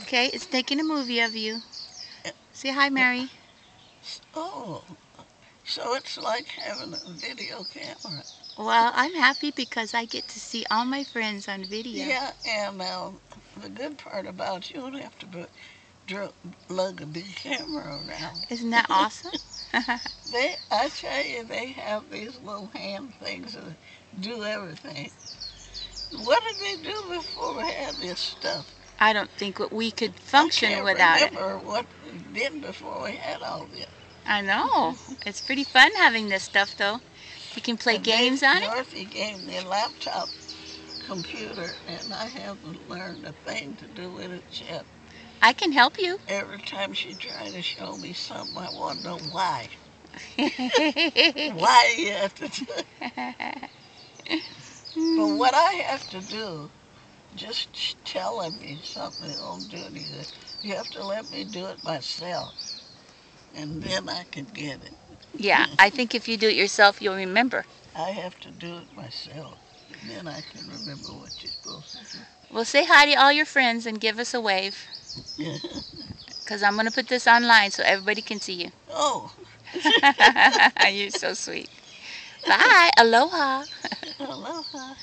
Okay, it's taking a movie of you. Say hi, Mary. Oh, so it's like having a video camera. Well, I'm happy because I get to see all my friends on video. Yeah, and the good part about you don't have to lug a big camera around. Isn't that awesome? I tell you, they have these little hand things that do everything. What did they do before we had this stuff? I don't think we could I function can't without it. remember what we did before we had all this. I know. It's pretty fun having this stuff, though. You can play games on it. Dorothy gave me a laptop computer, and I haven't learned a thing to do with it yet. I can help you. Every time she tried to show me something, I want to know why. Why you have to do it. But what I have to do, just telling me something won't do any good. You have to let me do it myself, and then I can get it. Yeah, I think if you do it yourself, you'll remember. I have to do it myself, and then I can remember what you're supposed to do. Well, say hi to all your friends and give us a wave. Because I'm going to put this online so everybody can see you. Oh. You're so sweet. Bye. Aloha. Aloha.